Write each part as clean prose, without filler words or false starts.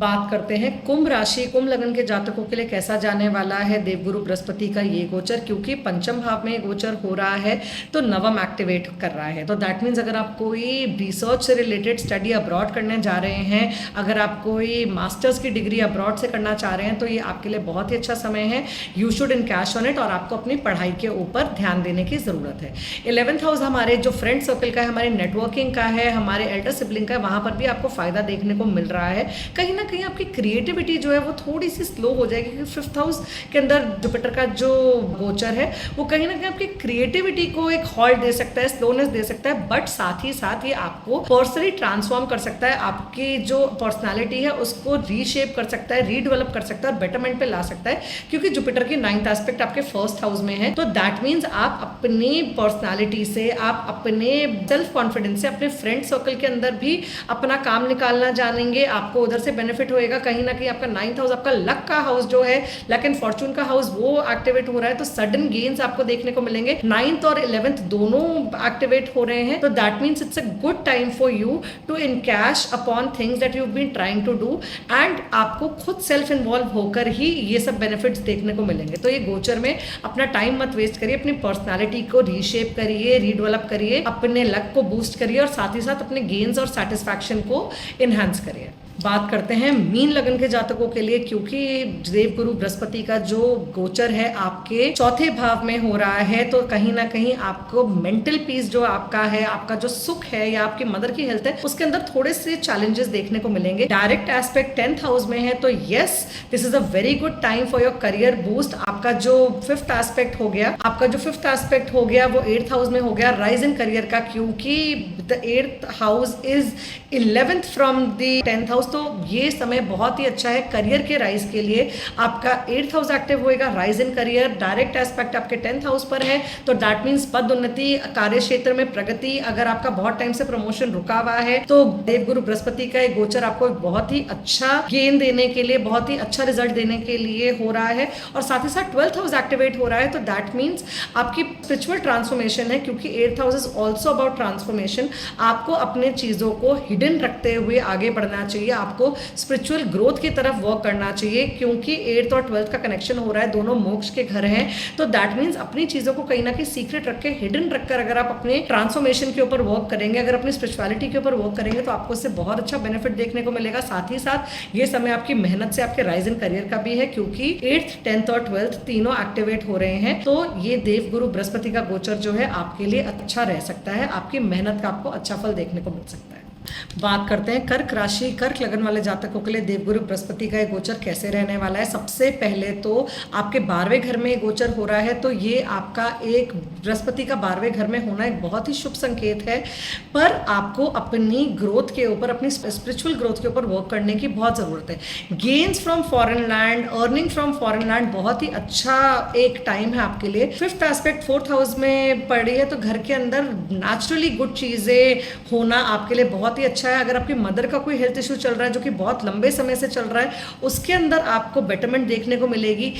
बात करते हैं कुंभ राशि, कुंभ लग्न के जातकों के लिए कैसा जाने वाला है देवगुरु बृहस्पति का ये गोचर। क्योंकि पंचम भाव में गोचर हो रहा है तो नवम एक्टिवेट कर रहा है, तो दैट मीन्स अगर आप कोई रिसर्च से रिलेटेड स्टडी अब्रॉड करने जा रहे हैं, अगर आप कोई मास्टर्स की डिग्री अब्रॉड से करना चाह रहे हैं तो ये आपके लिए बहुत ही अच्छा समय है। You should in cash on it, और आपको अपनी पढ़ाई के ऊपर ध्यान देने की ज़रूरत है। 11th हाउस हमारे जो फ्रेंड सर्कल का है, हमारे नेटवर्किंग का है, हमारे एल्डर सिबलिंग का है, वहाँ पर भी आपको फ़ायदा देखने को मिल रहा है। कहीं ना कहीं आपकी क्रिएटिविटी जो है वो थोड़ी सी स्लो हो जाएगी, क्योंकि 5th हाउस के अंदर जुपिटर का जो गोचर है वो कहीं ना कहीं आपकी क्रिएटिविटी को एक हॉल्ट दे सकता है, स्लोनेस दे सकता है, बट साथ ही साथ ये आपको पर्सनली ट्रांसफॉर्म कर सकता है। आपकी जो पर्सनालिटी है उसको रीशेप कर सकता है, रीडेवलप कर सकता है और बेटरमेंट पे ला सकता है, क्योंकि जुपिटर की 9th एस्पेक्ट आपके 1st हाउस में है। तो दैट मीन्स आप अपनी पर्सनालिटी से, आप अपने सेल्फ कॉन्फिडेंस से अपने फ्रेंड सर्कल के अंदर भी अपना काम निकालना जानेंगे, आपको उधर से बेनिफिट होएगा। कहीं ना कहीं आपका 9th हाउस, आपका लक का हाउस जो है, लक एंड फॉर्चून का हाउस, वो एक्टिवेट हो रहा है, तो सडन गेन्स आपको देखने को मिलेंगे। 9th और 11th दोनों एक्टिवेट हो रहे हैं, तो that means it's a good time for you to encash upon things that you been trying to do, and आपको खुद सेल्फ इन्वॉल्व होकर ही ये सब बेनिफिट्स देखने को मिलेंगे। तो ये गोचर में अपना टाइम मत वेस्ट करिए, अपनी पर्सनालिटी को रीशेप करिए, रीडेवलप करिए, अपने लक को बूस्ट करिए और साथ ही साथ अपने गेन्स और सेटिस्फैक्शन को इनहेंस करिए। बात करते हैं मीन लगन के जातकों के लिए, क्योंकि देवगुरु बृहस्पति का जो गोचर है आपके 4थे भाव में हो रहा है, तो कहीं ना कहीं आपको मेंटल पीस जो आपका है, आपका जो सुख है या आपकी मदर की हेल्थ है, उसके अंदर थोड़े से चैलेंजेस देखने को मिलेंगे। डायरेक्ट एस्पेक्ट 10th हाउस में है, तो yes this is a very good time for your career boost. आपका जो 5th एस्पेक्ट हो गया, आपका जो 5th एस्पेक्ट हो गया वो 8th हाउस में हो गया, राइज इन करियर का, क्योंकि the 8th house is 11th from the 10th house. तो ये समय बहुत ही अच्छा है करियर के राइज के लिए। आपका 8th हाउस एक्टिव होएगा, rise in career. Direct aspect आपके 10th हाउस पर है, तो दैट मीन्स पद उन्नति, कार्य क्षेत्र में प्रगति। अगर आपका बहुत टाइम से प्रमोशन रुका हुआ है तो देवगुरु बृहस्पति का एक गोचर आपको बहुत ही अच्छा गेन देने के लिए, बहुत ही अच्छा रिजल्ट देने के लिए हो रहा है। और साथ ही साथ 12th हाउस एक्टिवेट हो रहा है, तो दैट मीन्स आपकी स्पिरिचुअल ट्रांसफॉर्मेशन है, क्योंकि 8th house is also about transformation. आपको अपने चीजों को हिडन रखते हुए आगे बढ़ना चाहिए, आपको स्पिरिचुअल ग्रोथ की तरफ वर्क करना चाहिए, क्योंकि 8th और 12th का कनेक्शन हो रहा है, दोनों मोक्ष के घर हैं। तो दैट मीन्स अपनी चीजों को कहीं ना कहीं सीक्रेट रख के, हिडन रखकर अगर आप अपने ट्रांसफॉर्मेशन के ऊपर वर्क करेंगे, अगर अपनी स्पिरिचुअलिटी के ऊपर वर्क करेंगे, तो आपको इससे बहुत अच्छा बेनिफिट देखने को मिलेगा। साथ ही साथ ये समय आपकी मेहनत से आपके राइज इन करियर का भी है, क्योंकि 8th 10th और 12th तीनों एक्टिवेट हो रहे हैं। तो ये देवगुरु बृहस्पति का गोचर जो है आपके लिए अच्छा रह सकता है, आपकी मेहनत का आपको अच्छा फल देखने को मिल सकता है। बात करते हैं कर्क राशि, कर्क लगन वाले जातकों के लिए देवगुरु बृहस्पति का गोचर कैसे रहने वाला है। सबसे पहले तो आपके 12वें घर में गोचर हो रहा है, तो ये आपका एक बृहस्पति का 12वें घर में होना एक बहुत ही शुभ संकेत है। पर आपको अपनी ग्रोथ के ऊपर, अपनी स्पिरिचुअल ग्रोथ के ऊपर वर्क करने की बहुत ज़रूरत है। Gains from foreign land, earning from foreign land बहुत ही अच्छा एक टाइम है आपके लिए। 5th एस्पेक्ट 4th हाउस में पड़ी है, तो घर के अंदर नेचुरली गुड चीज़ें होना आपके लिए बहुत ही अच्छा है। अगर आपकी मदर का कोई हेल्थ इशू चल रहा है जो कि बहुत लंबे समय से चल रहा है, उसके अंदर आपको बेटरमेंट देखने को मिलेगी।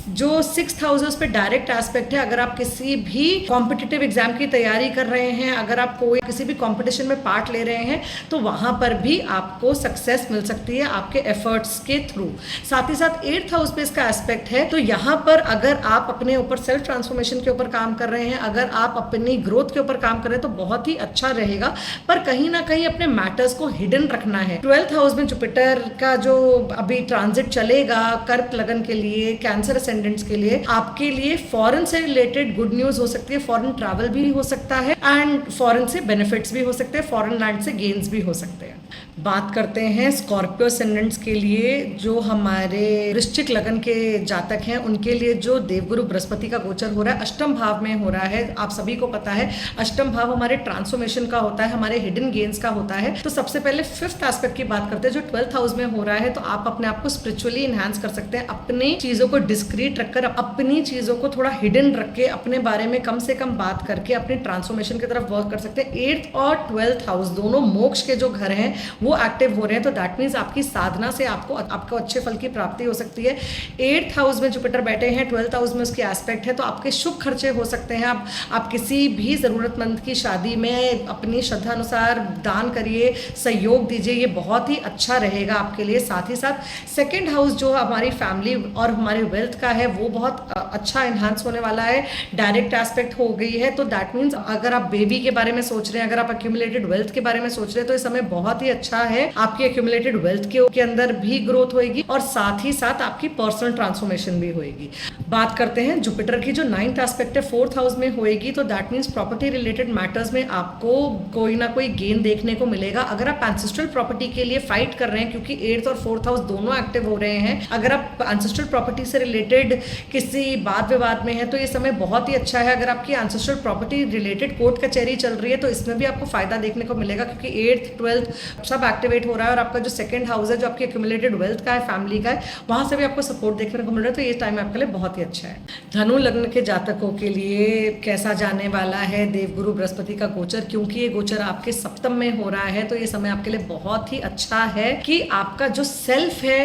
जो 6th हाउस है उस पर डायरेक्ट एस्पेक्ट है। अगर आप किसी भी कॉम्पिटिटिव एग्जाम की तैयारी कर रहे हैं, अगर आप कोई किसी भी कॉम्पिटिशन में पार्ट ले रहे हैं, तो वहां पर भी आपको सक्सेस मिल सकती है आपके एफर्ट्स के थ्रू। साथ ही साथ 8th हाउस पे इसका एस्पेक्ट है, तो यहाँ पर अगर आप अपने ऊपर सेल्फ ट्रांसफॉर्मेशन के ऊपर काम कर रहे हैं, अगर आप अपनी ग्रोथ के ऊपर काम कर रहे हैं, तो बहुत ही अच्छा रहेगा। पर कहीं ना कहीं अपने मैटर्स को हिडन रखना है। 12th हाउस में जुपिटर का जो अभी ट्रांजिट चलेगा कर्क लगन के लिए, कैंसर असेंडेंट्स के लिए, आपके लिए फॉरेन से रिलेटेड गुड न्यूज हो सकती है, फॉरेन ट्रैवल भी हो सकता है एंड फॉरेन से बेनिफिट्स भी हो सकते हैं, फॉरेन लैंड से गेन्स भी हो सकते हैं। बात करते हैं स्कॉर्पियो असेंडेंट्स के लिए, जो हमारे वृश्चिक लगन के जातक हैं, उनके लिए जो देवगुरु बृहस्पति का गोचर हो रहा है, अष्टम भाव में हो रहा है। आप सभी को पता है अष्टम भाव हमारे ट्रांसफॉर्मेशन का होता है, हमारे हिडन गेन्स का होता है। तो सबसे पहले 5th एस्पेक्ट की बात करते हैं जो 12th हाउस में हो रहा है, तो आप अपने आप को स्पिरिचुअली इनहांस कर सकते हैं, अपनी चीजों को डिस्क्रीट रखकर, अपनी चीजों को थोड़ा हिडन रख के, अपने बारे में कम से कम बात करके अपनी ट्रांसफॉर्मेशन की तरफ वर्क कर सकते हैं। 8th और 12th हाउस दोनों मोक्ष के जो घर हैं, वो एक्टिव हो रहे हैं, तो दैट मीन्स आपकी साधना से आपको अच्छे फल की प्राप्ति हो सकती है। 8th हाउस में जुपिटर बैठे हैं, 12th हाउस में उसके एस्पेक्ट है, तो आपके शुभ खर्चे हो सकते हैं। आप किसी भी ज़रूरतमंद की शादी में अपनी श्रद्धा अनुसार दान करिए, सहयोग दीजिए, ये बहुत ही अच्छा रहेगा आपके लिए। साथ ही साथ 2nd हाउस जो हमारी फैमिली और हमारे वेल्थ का है वो बहुत अच्छा इन्हांस होने वाला है, डायरेक्ट एस्पेक्ट हो गई है। तो दैट मीन्स अगर आप बेबी के बारे में सोच रहे हैं, अगर आप एक्यूमुलेटेड वेल्थ के बारे में सोच रहे हैं, तो इस समय बहुत ही अच्छा है। आपकी एक्यूमुलेटेड वेल्थ के अंदर भी ग्रोथ होगी और साथ ही साथ आपकी पर्सनल ट्रांसफॉर्मेशन भी होगी। बात करते हैं जुपिटर की, जो 9th एस्पेक्ट है 4th हाउस में होएगी, तो that means property related matters में आपको कोई ना कोई गेन देखने को मिलेगा। अगर आप एंसेस्ट्रल प्रॉपर्टी के लिए फाइट कर रहे हैं, क्योंकि 8th और 4th हाउस दोनों एक्टिव हो रहे हैं, अगर आप एंसेस्ट्रल प्रॉपर्टी से रिलेटेड किसी बात विवाद में है तो ये समय बहुत ही अच्छा है। अगर आपकी एंसेस्ट्रल प्रॉपर्टी रिलेटेड कोर्ट कचहरी चल रही है तो इसमें भी आपको फायदा देखने को मिलेगा, क्योंकि 8th 12th सब एक्टिवेट हो रहा है और आपका जो 2nd हाउस है जो आपकी एक्यूमुलेटेड वेल्थ का है, फैमिली का है, वहां से भी आपको सपोर्ट देखने को मिल रहा है। तो ये टाइम आपके लिए बहुत ही अच्छा है। धनु लग्न के जातकों के लिए कैसा जाने वाला है देवगुरु बृहस्पति का गोचर, क्योंकि ये गोचर आपके सप्तम में हो रहा है, तो ये समय आपके लिए बहुत ही अच्छा है कि आपका जो सेल्फ है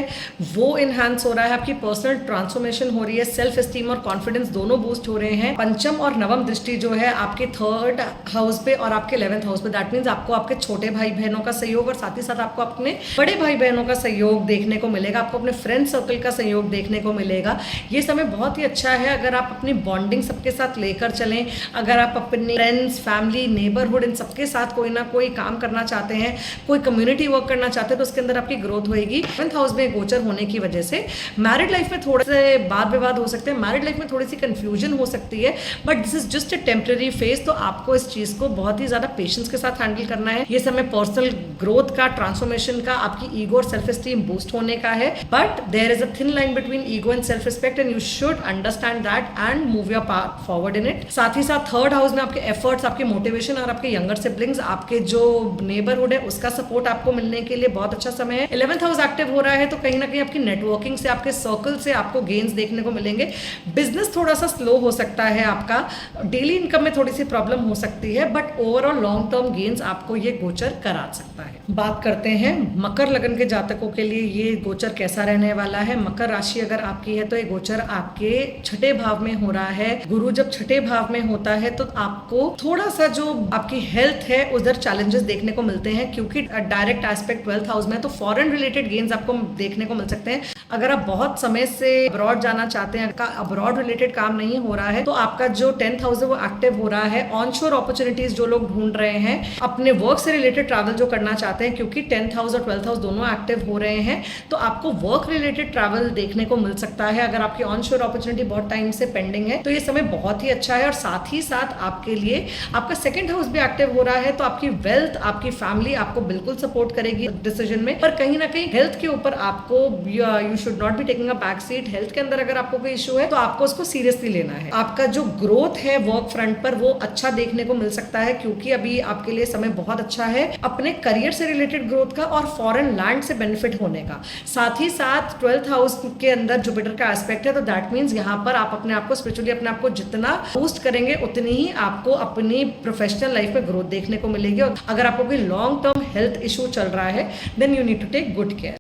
वो इनहांस हो रहा है, आपकी पर्सनल ट्रांसफॉर्मेशन हो रही है, सेल्फ एस्टीम और कॉन्फिडेंस दोनों बूस्ट हो रहे हैं। पंचम और नवम दृष्टि जो है आपके 3rd हाउस पे और आपके 11th हाउस पे, दैट मीन्स आपको आपके छोटे भाई बहनों का सहयोग और साथ ही साथ आपको अपने बड़े भाई बहनों का सहयोग देखने को मिलेगा, आपको अपने फ्रेंड सर्कल का सहयोग देखने को मिलेगा। ये समय बहुत ही अच्छा है अगर आप अपनी बॉन्डिंग सबके साथ लेकर चलें, अगर आप अपने फ्रेंड्स, फैमिली, नेबरहुड इन सबके साथ कोई ना कोई काम करना चाहते हैं, कोई कम्युनिटी वर्क करना चाहते हैं, तो उसके अंदर आपकी ग्रोथ होगी। 11th हाउस में गोचर होने की वजह से मैरिड लाइफ में थोड़े से वाद विवाद हो सकते हैं, मैरिड लाइफ में थोड़ी सी कंफ्यूजन हो सकती है, but this is just a temporary phase. तो आपको इस चीज को बहुत ही ज्यादा पेशेंस के साथ हैंडल करना है। ये समय पर्सनल ग्रोथ का, ट्रांसफॉर्मेशन का, आपकी ईगो और सेल्फ एस्टीम बूस्ट होने का है, but there is a thin line between ego and self respect and you should understand that and move your path forward in it. साथ ही साथ 3rd हाउस में आपके एफर्ट्स, आपके मोटिवेशन और आपके यंगर सिबलिंग्स, आपके जो नेबरहुड है उसका सपोर्ट आपको मिलने के लिए बहुत अच्छा समय है। 11th हाउस एक्टिव हो रहा है, तो कहीं ना कहीं आपकी नेटवर्किंग से, आपके सर्कल से आपको गेन्स देखने को मिलेंगे। बिजनेस थोड़ा सा स्लो हो सकता है, आपका डेली इनकम में थोड़ी सी प्रॉब्लम हो सकती है, but overall long term gains आपको ये गोचर करा सकता है। बात करते हैं मकर लगन के जातकों के लिए ये गोचर कैसा रहने वाला है। मकर राशि अगर आपकी है तो ये गोचर आपके 6ठे भाव में हो रहा है। गुरु जब 6ठे भाव में होता है तो आपको थोड़ा सा जो आपकी हेल्थ है उधर चैलेंजेस देखने को मिलते हैं, क्योंकि डायरेक्ट एस्पेक्ट 12th हाउस में, तो फॉरेन रिलेटेड गेन्स आपको देखने को मिल सकते हैं। अगर आप बहुत समय से अब्रॉड जाना चाहते हैं, अब्रॉड रिलेटेड काम नहीं हो रहा है, तो आपका जो 10th हाउस है वो एक्टिव हो रहा है। ऑनशोर अपॉर्चुनिटीज जो लोग ढूंढ रहे हैं, अपने वर्क से रिलेटेड ट्रैवल जो करना चाहते हैं, क्योंकि 10th हाउस और 12th हाउस दोनों एक्टिव हो रहे हैं, तो आपको वर्क रिलेटेड ट्रैवल देखने को मिल सकता है। अगर आपकी ऑनशोर अपॉर्चुनिटी बहुत टाइम से पेंडिंग है तो ये समय बहुत ही अच्छा है। और साथ ही साथ आपके लिए आपका 2nd हाउस भी एक्टिव हो रहा है, तो आपकी वेल्थ, आपकी फैमिली आपको बिल्कुल सपोर्ट करेगी डिसीजन में, पर कहीं ना कहीं हेल्थ के ऊपर आपको you should not be taking a back seat. Health के अंदर अगर आपको कोई इशू है तो आपको उसको सीरियसली लेना है। आपका जो ग्रोथ है वर्क फ्रंट पर वो अच्छा देखने को मिल सकता है, क्योंकि अभी आपके लिए समय बहुत अच्छा है अपने करियर से रिलेटेड ग्रोथ का और फॉरेन लैंड से बेनिफिट होने का। साथ ही साथ 12th हाउस के अंदर जुपिटर का एस्पेक्ट है, तो दैट मीन्स यहाँ पर आप अपने आप को स्पिरिचुअली अपने आप को जितना बूस्ट करेंगे उतनी ही आपको अपनी प्रोफेशनल लाइफ में ग्रोथ देखने को मिलेगी। और अगर आपको कोई लॉन्ग टर्म हेल्थ इशू चल रहा है then you need to take good care.